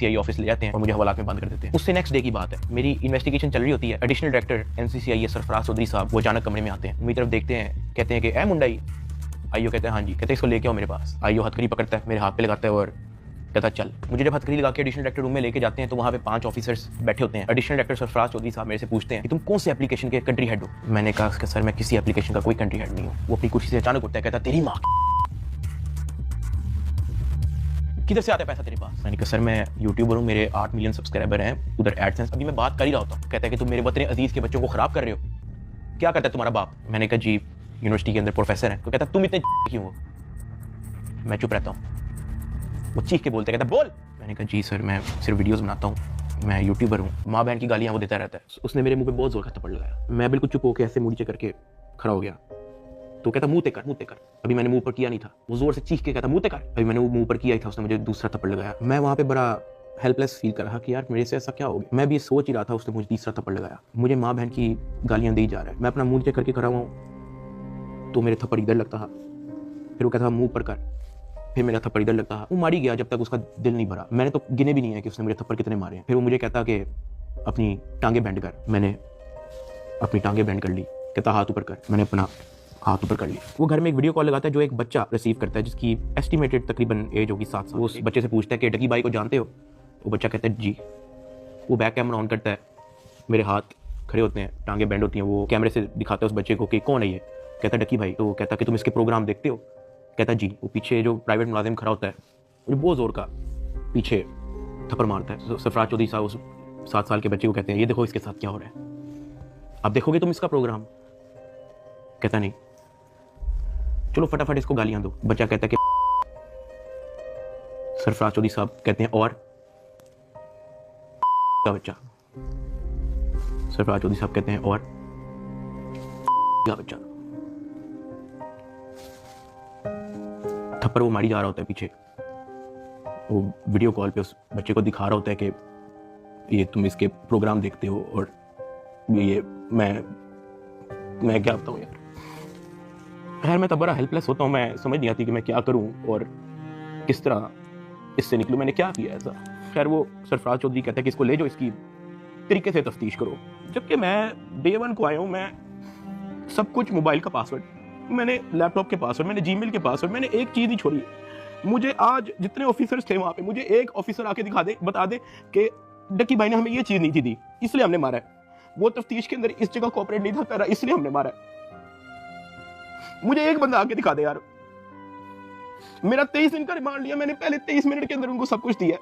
CI office ले जाते हैं और मुझे हवालात में बंद कर देते हैं। उससे नेक्स्ट डे की बात है, मेरी इन्वेस्टिगेशन चल रही होती है। एडिशनल डायरेक्टर एनसीसीआई सरफराज चौधरी साहब वो अचानक कमरे में आते हैं, मेरी तरफ देखते हैं, कहते हैं कि ए मुंडाई। आईओ कहते हैं हाँ जी। कहते हैं इसको लेके आओ मेरे पास। आईओ हथकड़ी पकड़ता है, मेरे हाथ पे लगाता है और कहता चल। मुझे जब हथकड़ी लगा के एडिशनल डायरेक्टर रूम में लेके जाते हैं तो वहाँ पे 5 ऑफिसर्स बैठे होते हैं। एडिशनल डायरेक्टर सरफराज चौधरी साहब मेरे से पूछते हैं कि तुम कौन से एप्लीकेशन के कंट्री हेड हो। मैंने कहा कि सर मैं किसी एप्लीकेशन का कोई कंट्री हेड नहीं हूँ। वो अपनी कुर्सी से अचानक उठता है, कहता तेरी माँ किधर से आता है पैसा तेरे पास। मैंने कहा सर मैं यूट्यूबर हूँ, मेरे 8 मिलियन सब्सक्राइबर हैं, उधर एडसेंस। अभी मैं बात कर ही रहा होता हूँ। कहता है कि तुम मेरे वतन अजीज के बच्चों को खराब कर रहे हो, क्या करता है तुम्हारा बाप। मैंने कहा जी यूनिवर्सिटी के अंदर प्रोफेसर है। तो कहता तुम इतने क्यों हो। मैं चुप रहता हूँ। वो चीख के बोलते, कहता बोल। मैंने कहा जी सर मैं सिर्फ वीडियोस बनाता हूँ, मैं यूट्यूबर हूँ। माँ बहन की गालियाँ वो देता रहता है। उसने मेरे मुंह पे बहुत जोर का थप्पड़ लगाया। मैं बिल्कुल चुप होकर ऐसे मुंह नीचे करके खड़ा हो गया। तो कहता मुंह ते कर, मुंह ते कर। अभी मैंने मुंह पर किया नहीं था। वो जोर से चीख के कहता मुंह ते कर। अभी मैंने वो मुंह पर किया ही था, उसने मुझे दूसरा थप्पड़ लगाया। मैं वहाँ पे बड़ा हेल्पलेस फील कर रहा कि यार मेरे से ऐसा क्या हो गया। मैं भी सोच ही रहा था, उसने मुझे तीसरा थप्पड़ लगाया। मुझे माँ बहन की गालियाँ दी जा रहा है। मैं अपना मुंह नीचे करके खड़ा हुआ तो मेरे थप्पड़ इधर लगता था, फिर वो कहता मुंह पर कर, फिर मेरा थप्पड़ इधर लगता था। वो मारी गया जब तक उसका दिल नहीं भरा। मैंने तो गिने भी नहीं है कि उसने मुझे थप्पड़ कितने मारे हैं। फिर वो मुझे कहता कि अपनी टांगे बेंड कर। मैंने अपनी टांगे बेंड कर ली। कहता हाथ ऊपर कर। मैंने अपना हाथ ऊपर कर लिया। वो घर में एक वीडियो कॉल लगाता है जो एक बच्चा रिसीव करता है जिसकी एस्टिमेटेड तकरीबन एज होगी 7 साल। वो उस बच्चे से पूछता है कि डकी भाई को जानते हो। वो बच्चा कहता है जी। वो बैक कैमरा ऑन करता है, मेरे हाथ खड़े होते हैं, टांगे बेंड होती हैं। वो कैमरे से दिखाता है उस बच्चे को कि कौन है ये। कहता डकी भाई। तो वो कहता कि तुम इसके प्रोग्राम देखते हो। कहता जी। वो पीछे जो प्राइवेट मुलाजिम खड़ा होता है मुझे बहुत जोर का पीछे थप्पड़ मारता है। सरफराज चौधरी साहब उस 7 साल के बच्चे को कहते हैं ये देखो इसके साथ क्या हो रहा है, आप देखोगे तुम इसका प्रोग्राम। कहता नहीं, चलो फटाफट इसको गालियां दो। बच्चा कहता कि सरफराज चौधरी साहब कहते हैं और का बच्चा। सरफराज चौधरी साहब कहते हैं और का बच्चा। थप्पड़ वो मारी जा रहा होता है पीछे। वो वीडियो कॉल पे उस बच्चे को दिखा रहा होता है कि ये तुम इसके प्रोग्राम देखते हो और ये मैं क्या बताऊं यार। खैर मैं तब बड़ा हेल्पलेस होता हूँ। मैं समझ नहीं आती कि मैं क्या करूं और किस तरह इससे निकलूं। मैंने क्या किया ऐसा। खैर वो सरफराज चौधरी कहता है कि इसको ले जाओ, इसकी तरीके से तफ्तीश करो। जबकि मैं डे 1 को आया हूँ। मैं सब कुछ, मोबाइल का पासवर्ड, मैंने लैपटॉप के पासवर्ड, मैंने जीमेल के पासवर्ड, मैंने एक चीज़ नहीं छोड़ी। मुझे आज जितने ऑफिसर्स थे वहाँ पे, मुझे एक ऑफिसर आके दिखा दे, बता दे कि डक्की भाई ने हमें ये चीज़ नहीं थी दी, इसलिए हमने मारा है। वो तफ्तीश के अंदर इस जगह कोऑपरेट नहीं था कर रहा, इसलिए हमने मारा है। मुझे एक बंदा आके दिखा दे यार। मेरा 23 दिन का रिमांड लिया मैंने, पहले 23 मिनट के अंदर उनको सब कुछ दिया।